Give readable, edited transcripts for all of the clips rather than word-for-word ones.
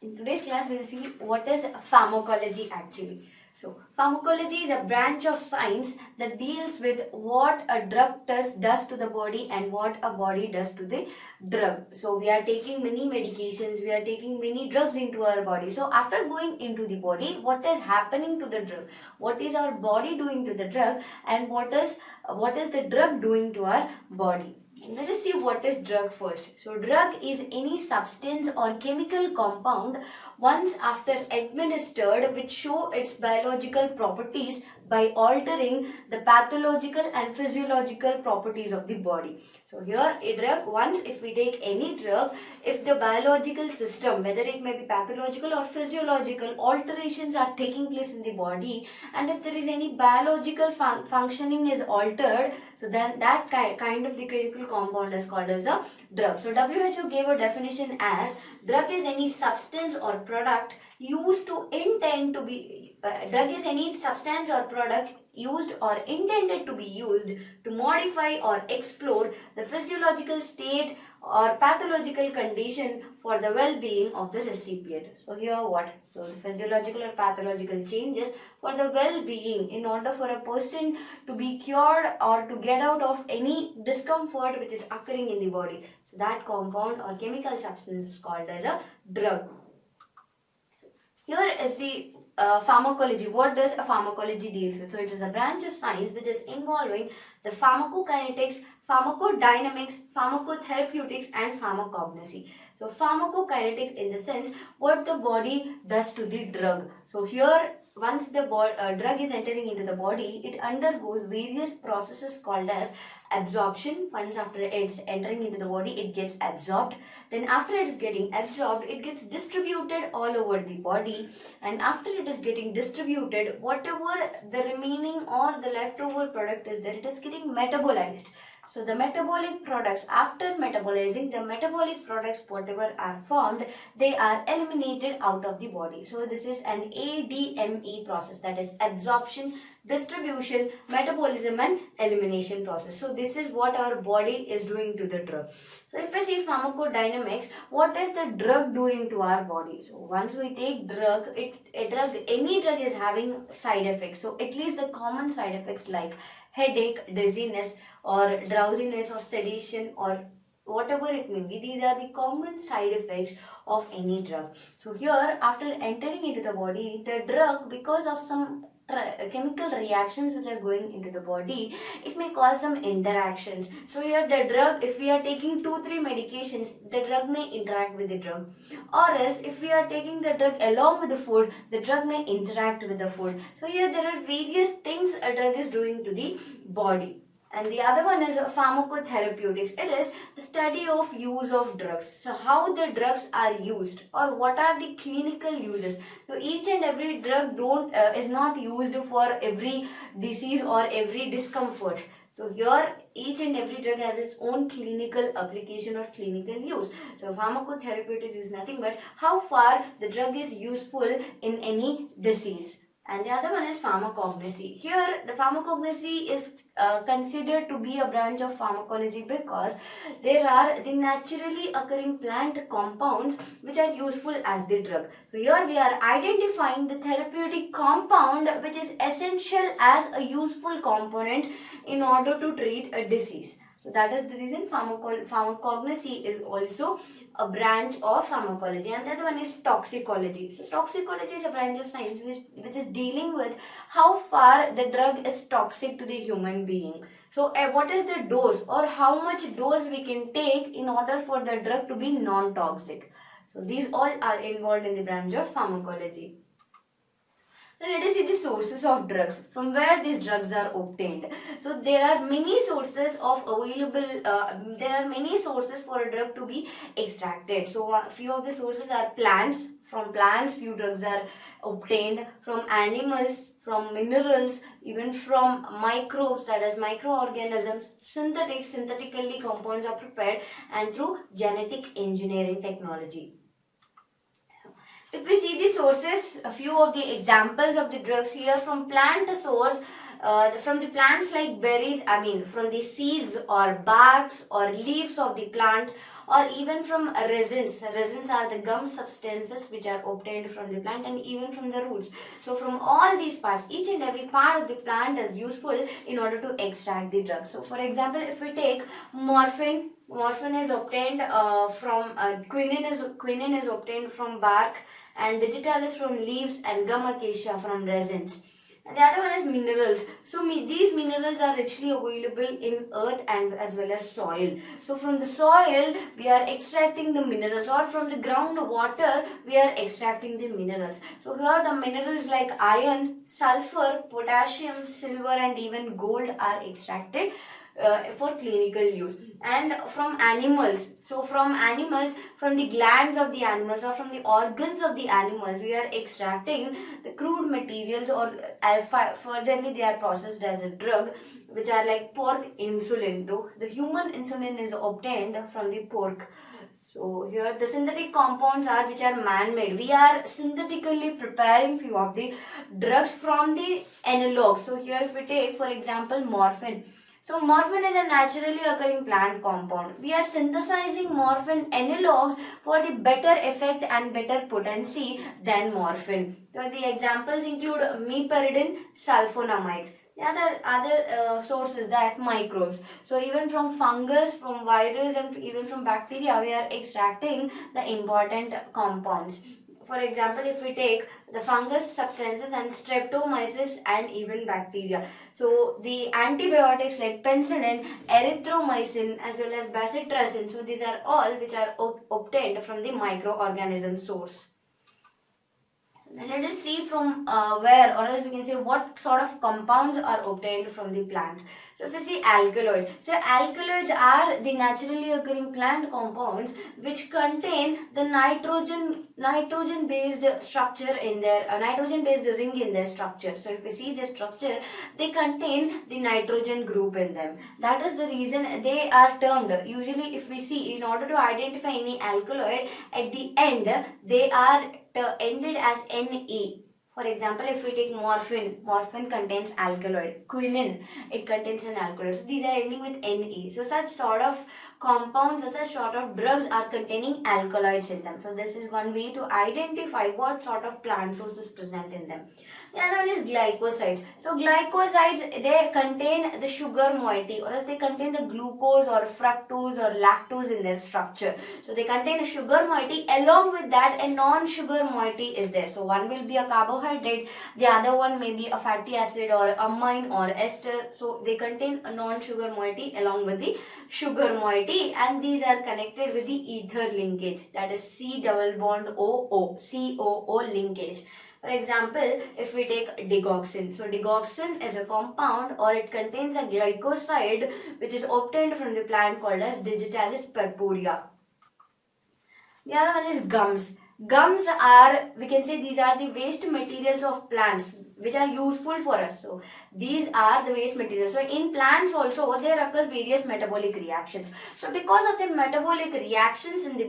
In today's class, we'll see what is pharmacology actually. So, pharmacology is a branch of science that deals with what a drug test does to the body and what a body does to the drug. So, we are taking many medications, we are taking many drugs into our body. So, after going into the body, what is happening to the drug? What is our body doing to the drug, and what is the drug doing to our body? Let us see what is drug first. So drug is any substance or chemical compound once after administered which show its biological properties by altering the pathological and physiological properties of the body. So here a drug, once if we take any drug, if the biological system, whether it may be pathological or physiological alterations are taking place in the body, and if there is any biological functioning is altered, so then that kind of the chemical compound is called as a drug. So WHO gave a definition as drug is any substance or product used to intend to be drug is any substance or product used or intended to be used to modify or explore the physiological state or pathological condition for the well-being of the recipient. So here what? So the physiological or pathological changes for the well-being in order for a person to be cured or to get out of any discomfort which is occurring in the body. So that compound or chemical substance is called as a drug. Here is the pharmacology. What does a pharmacology deals with? So it is a branch of science which is involving the pharmacokinetics, pharmacodynamics, pharmacotherapeutics and pharmacognosy. So pharmacokinetics in the sense what the body does to the drug. So here once the drug is entering into the body, it undergoes various processes called as absorption. Once after it's entering into the body, it gets absorbed. Then after it is getting absorbed, it gets distributed all over the body. And after it is getting distributed, whatever the remaining or the leftover product is there, it is getting metabolized. So the metabolic products, after metabolizing, the metabolic products whatever are formed, they are eliminated out of the body. So this is an ADME process, that is absorption, distribution, metabolism and elimination process. So this is what our body is doing to the drug. So if we see pharmacodynamics, what is the drug doing to our body? So once we take drug, any drug is having side effects. So at least the common side effects like headache, dizziness or drowsiness or sedation or whatever it may be, these are the common side effects of any drug. So here after entering into the body, the drug, because of some chemical reactions which are going into the body, it may cause some interactions. So here the drug, if we are taking 2-3 medications, the drug may interact with the drug, or else if we are taking the drug along with the food, the drug may interact with the food. So here there are various things a drug is doing to the body. And the other one is pharmacotherapeutics. It is the study of use of drugs. So how the drugs are used or what are the clinical uses. So each and every drug is not used for every disease or every discomfort. So here each and every drug has its own clinical application or clinical use. So pharmacotherapeutics is nothing but how far the drug is useful in any disease. And the other one is pharmacognosy. Here the pharmacognosy is considered to be a branch of pharmacology because there are the naturally occurring plant compounds which are useful as the drug. So here we are identifying the therapeutic compound which is essential as a useful component in order to treat a disease. So that is the reason pharmacognosy is also a branch of pharmacology. And the other one is toxicology. So toxicology is a branch of science which is dealing with how far the drug is toxic to the human being. So what is the dose or how much dose we can take in order for the drug to be non-toxic. So these all are involved in the branch of pharmacology. So let us see the sources of drugs, from where these drugs are obtained. So there are many sources of available, there are many sources for a drug to be extracted. So a few of the sources are plants. From plants few drugs are obtained, from animals, from minerals, even from microbes, that is microorganisms, synthetically compounds are prepared, and through genetic engineering technology. If we see the sources, a few of the examples of the drugs here, from plant source, from the plants like berries, I mean from the seeds or barks or leaves of the plant, or even from resins. Resins are the gum substances which are obtained from the plant, and even from the roots. So from all these parts, each and every part of the plant is useful in order to extract the drug. So for example, if we take morphine, morphine is obtained from quinine is obtained from bark, and digitalis from leaves, and gum acacia from resins. And the other one is minerals. So these minerals are richly available in earth and as well as soil. So from the soil we are extracting the minerals, or from the groundwater we are extracting the minerals. So here the minerals like iron, sulfur, potassium, silver, and even gold are extracted for clinical use. And from animals, so from animals, from the glands of the animals or from the organs of the animals, we are extracting the crude materials, or furtherly they are processed as a drug, which are like pork insulin. Though the human insulin is obtained from the pork. So here the synthetic compounds are which are man-made. We are synthetically preparing few of the drugs from the analogs. So here if we take for example morphine. So morphine is a naturally occurring plant compound. We are synthesizing morphine analogs for the better effect and better potency than morphine. So the examples include meperidine, sulfonamides. The other source is that microbes. So even from fungus, from virus, and even from bacteria, we are extracting the important compounds. For example, if we take the fungus substances and streptomyces and even bacteria. So the antibiotics like penicillin, erythromycin, as well as bacitracin. So these are all which are obtained from the microorganism source. Now let us see from where, or else we can say what sort of compounds are obtained from the plant. So if we see alkaloids, so alkaloids are the naturally occurring plant compounds which contain the nitrogen based structure in their nitrogen based ring in their structure. So if we see the structure, they contain the nitrogen group in them. That is the reason they are termed. Usually if we see, in order to identify any alkaloid, at the end they are ended as Ne. For example, if we take morphine, morphine contains alkaloid. Quinine, it contains an alkaloid. So these are ending with Ne. So such sort of compounds or such sort of drugs are containing alkaloids in them. So this is one way to identify what sort of plant source is present in them. The other one is glycosides. So glycosides, they contain the sugar moiety, or else they contain the glucose or fructose or lactose in their structure. So they contain a sugar moiety. Along with that, a non-sugar moiety is there. So one will be a carbohydrate, the other one may be a fatty acid or amine or ester. So they contain a non-sugar moiety along with the sugar moiety, and these are connected with the ether linkage, that is C double bond OO, COO linkage. For example, if we take digoxin, so digoxin is a compound, or it contains a glycoside which is obtained from the plant called as digitalis purpurea. The other one is gums. Gums are, we can say, these are the waste materials of plants which are useful for us. So these are the waste materials. So in plants also there occurs various metabolic reactions. So because of the metabolic reactions in the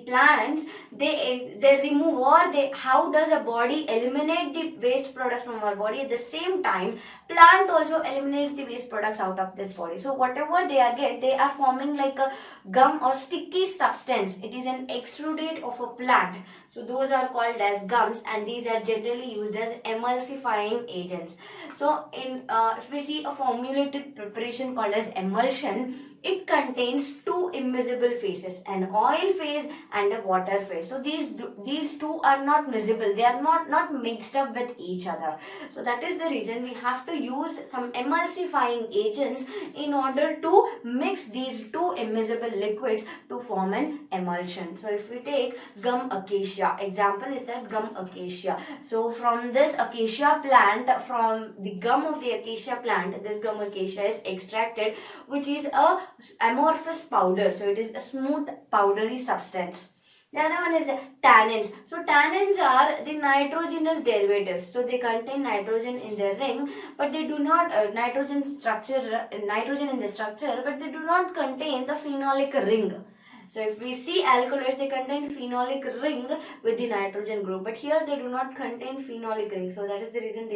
plants, they remove, or how does a body eliminate the waste products from our body? At the same time, plant also eliminates the waste products out of this body. So whatever they are forming like a gum or sticky substance. It is an exudate of a plant. So those are called as gums, and these are generally used as emulsifying agents. So in if we see a formulated preparation called as emulsion, it contains two immiscible phases, an oil phase and a water phase. So these two are not miscible, they are not mixed up with each other. So that is the reason we have to use some emulsifying agents in order to mix these two immiscible liquids to form an emulsion. So if we take gum acacia, example is that gum acacia. So from this acacia plant, from the gum of the acacia plant, this gum acacia is extracted, which is a amorphous powder. So it is a smooth powdery substance. The other one is tannins. So tannins are the nitrogenous derivatives. So they contain nitrogen in their ring, but they do not nitrogen in the structure, but they do not contain the phenolic ring. So if we see alkaloids, they contain phenolic ring with the nitrogen group, but here they do not contain phenolic ring. So that is the reason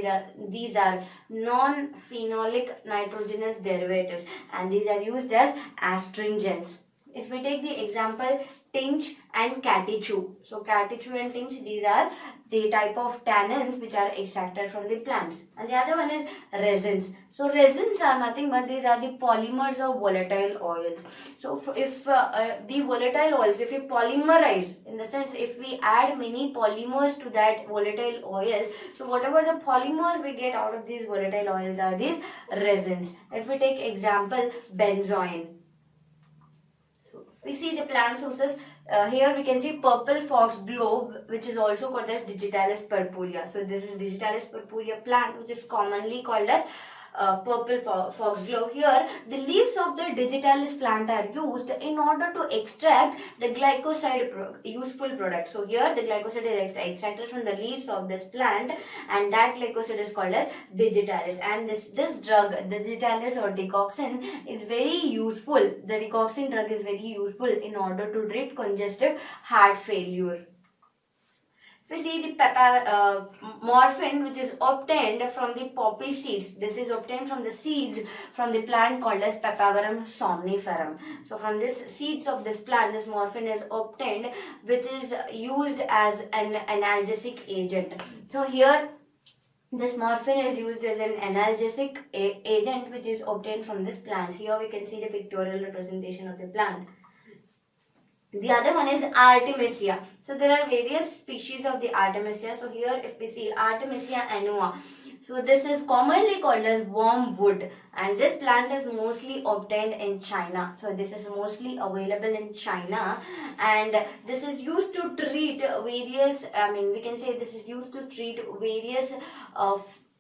these are non-phenolic nitrogenous derivatives, and these are used as astringents. If we take the example tinge and catechu. So catechu and tinge, these are the type of tannins which are extracted from the plants. And the other one is resins. So resins are nothing but these are the polymers of volatile oils. So if the volatile oils, if we polymerize, in the sense if we add many polymers to that volatile oils, so whatever the polymers we get out of these volatile oils are these resins. If we take example benzoin. We see the plant sources. Here we can see purple foxglove, which is also called as digitalis purpurea. So this is digitalis purpurea plant, which is commonly called as purple foxglove. Here the leaves of the digitalis plant are used in order to extract the glycoside useful product. So here the glycoside is extracted from the leaves of this plant, and that glycoside is called as digitalis. And this drug, digitalis or digoxin, is very useful. The digoxin drug is very useful in order to treat congestive heart failure. We see the morphine, which is obtained from the poppy seeds. This is obtained from the seeds from the plant called as Papaver somniferum. So from this seeds of this plant, this morphine is obtained, which is used as an analgesic agent. So here this morphine is used as an analgesic agent which is obtained from this plant. Here we can see the pictorial representation of the plant. The other one is Artemisia. So there are various species of the Artemisia. So here if we see Artemisia annua. So this is commonly called as wormwood, and this plant is mostly obtained in China. So this is mostly available in China, and this is used to treat various, we can say this is used to treat various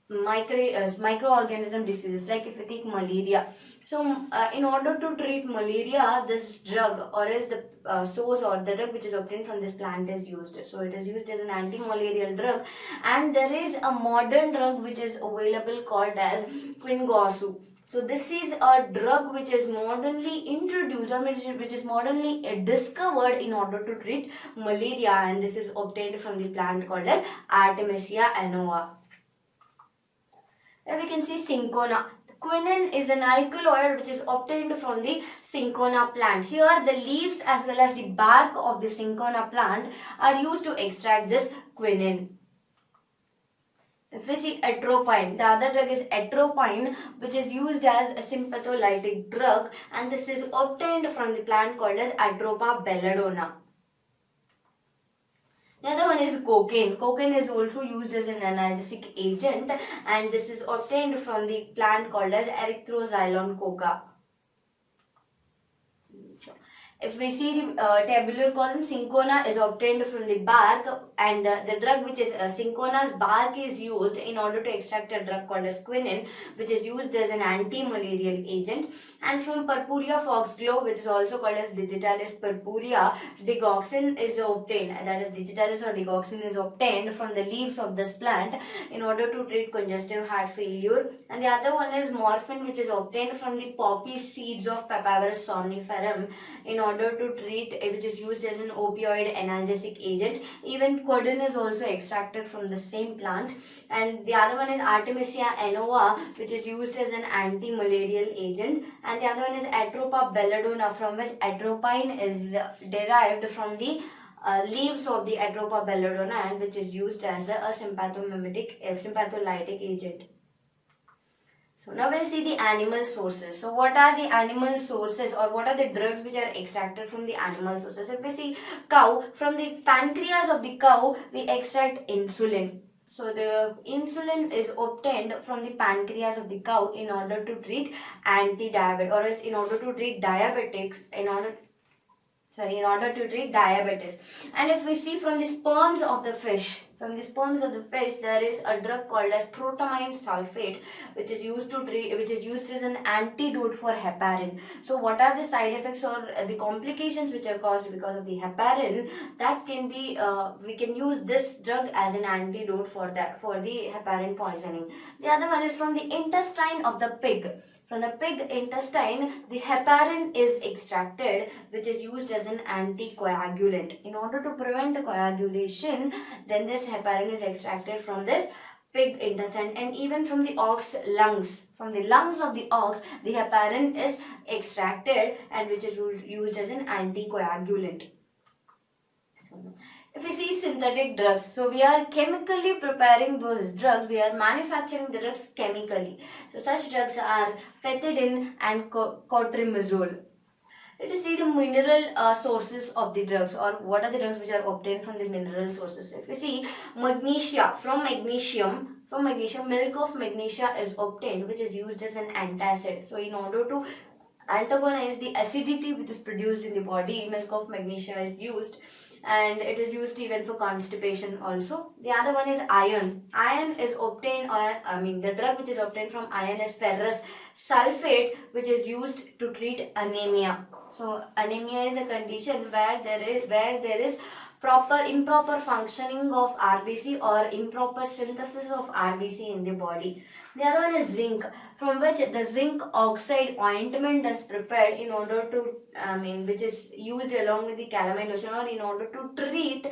microorganism diseases, like if we take malaria. So in order to treat malaria, this drug or is the source or the drug which is obtained from this plant is used. So it is used as an anti-malarial drug, and there is a modern drug which is available called as quingosu. So this is a drug which is modernly introduced, or which is modernly discovered in order to treat malaria, and this is obtained from the plant called as Artemisia annua. Here we can see cinchona. Quinine is an alkaloid which is obtained from the cinchona plant. Here the leaves as well as the bark of the cinchona plant are used to extract this quinine. If we see atropine, the other drug is atropine, which is used as a sympatholytic drug, and this is obtained from the plant called as Atropa belladonna. The other one is cocaine. Cocaine is also used as an analgesic agent, and this is obtained from the plant called as Erythroxylon coca. If we see the tabular column, cinchona is obtained from the bark, and the drug which is cinchona's bark is used in order to extract a drug called as quinine, which is used as an anti-malarial agent. And from purpurea foxglove, which is also called as digitalis purpurea, digoxin is obtained. That is, digitalis or digoxin is obtained from the leaves of this plant in order to treat congestive heart failure. And the other one is morphine, which is obtained from the poppy seeds of Papaver somniferum in order to treat, which is used as an opioid analgesic agent. Even codeine is also extracted from the same plant. And the other one is Artemisia annua, which is used as an anti-malarial agent. And the other one is Atropa belladonna, from which atropine is derived from the leaves of the Atropa belladonna, and which is used as a sympatholytic agent. So now we'll see the animal sources. So what are the animal sources, or what are the drugs which are extracted from the animal sources? If we see cow, from the pancreas of the cow we extract insulin. So the insulin is obtained from the pancreas of the cow in order to treat anti-diabetes, or else in order to treat diabetics, in order to treat diabetes. And if we see from the sperms of the fish, there is a drug called as protamine sulfate, which is used as an antidote for heparin. So what are the side effects or the complications which are caused because of the heparin? That can be we can use this drug as an antidote for the heparin poisoning. The other one is from the intestine of the pig. From the pig intestine, the heparin is extracted, which is used as an anticoagulant. In order to prevent coagulation, then this heparin is extracted from this pig intestine, and even from the ox lungs. From the lungs of the ox, the heparin is extracted and which is used as an anticoagulant. If we see synthetic drugs, so we are chemically preparing those drugs, we are manufacturing the drugs chemically. So such drugs are pethidine and cotrimazole. Let us see the mineral sources of the drugs, or what are the drugs which are obtained from the mineral sources. If we see magnesia, from magnesium, milk of magnesia is obtained, which is used as an antacid. So in order to antagonize the acidity which is produced in the body, milk of magnesia is used, and it is used even for constipation also. The other one is iron. Iron is obtained, the drug which is obtained from iron is ferrous sulfate, which is used to treat anemia. So anemia is a condition where there is improper functioning of RBC or improper synthesis of RBC in the body. The other one is zinc, from which the zinc oxide ointment is prepared in order to, which is used along with the calamine lotion or in order to treat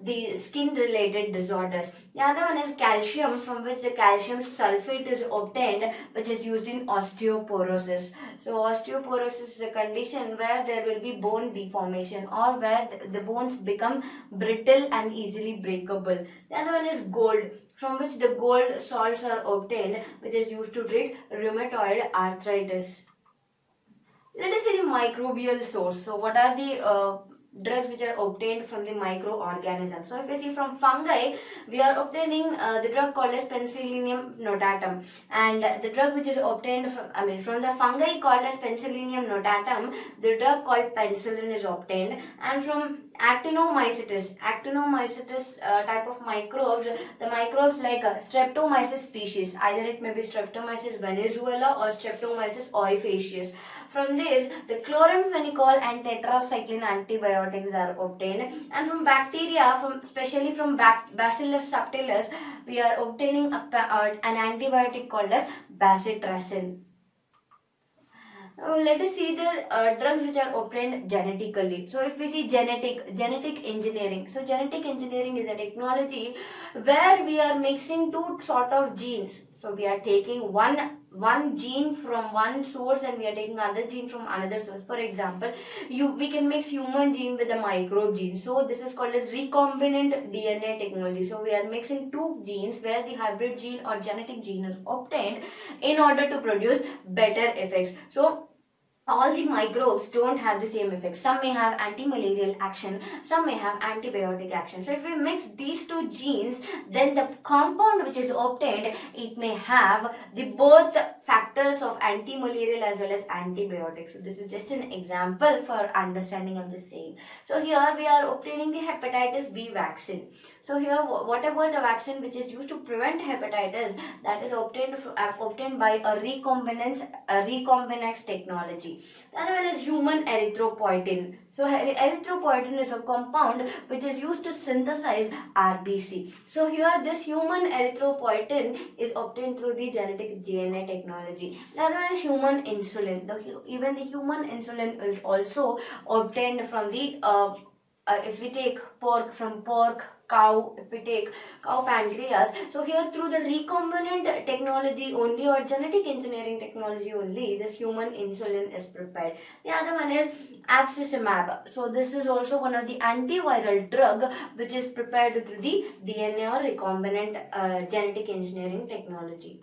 the skin related disorders. The other one is calcium, from which the calcium sulfate is obtained, which is used in osteoporosis. So osteoporosis is a condition where there will be bone deformation or where the bones become brittle and easily breakable. The other one is gold, from which the gold salts are obtained, which is used to treat rheumatoid arthritis. Let us see the microbial source. So what are the drugs which are obtained from the microorganisms? So if we see from fungi, we are obtaining the drug called as Penicillium notatum, and the drug which is obtained from the fungi called as Penicillium notatum, the drug called penicillin is obtained, and from actinomycetes type of microbes, the microbes like Streptomyces species, either it may be Streptomyces venezuela or Streptomyces aurifacius. From this, the chloramphenicol and tetracycline antibiotics are obtained, and from bacteria, especially from Bacillus subtilis, we are obtaining an antibiotic called as bacitracin. Now let us see the drugs which are obtained genetically. So if we see genetic engineering. So genetic engineering is a technology where we are mixing two sort of genes. So we are taking one gene from one source and we are taking another gene from another source. For example, we can mix human gene with a microbe gene. So this is called as recombinant DNA technology. So we are mixing two genes where the hybrid gene or genetic gene is obtained in order to produce better effects. So all the microbes don't have the same effect. Some may have anti-malarial action, some may have antibiotic action. So if we mix these two genes, then the compound which is obtained, it may have the both factors of anti-malarial as well as antibiotics. So this is just an example for understanding of the same. So here we are obtaining the hepatitis B vaccine. So here whatever the vaccine which is used to prevent hepatitis, that is obtained by a recombinase technology. The other one is human erythropoietin. So erythropoietin is a compound which is used to synthesize RBC. So here this human erythropoietin is obtained through the genetic DNA technology. The other one is human insulin. Even the human insulin is also obtained from the if we take pork, cow, if we take cow pancreas. So here through the recombinant technology only or genetic engineering technology only, this human insulin is prepared. The other one is abscessamab. So this is also one of the antiviral drug which is prepared through the DNA or recombinant genetic engineering technology.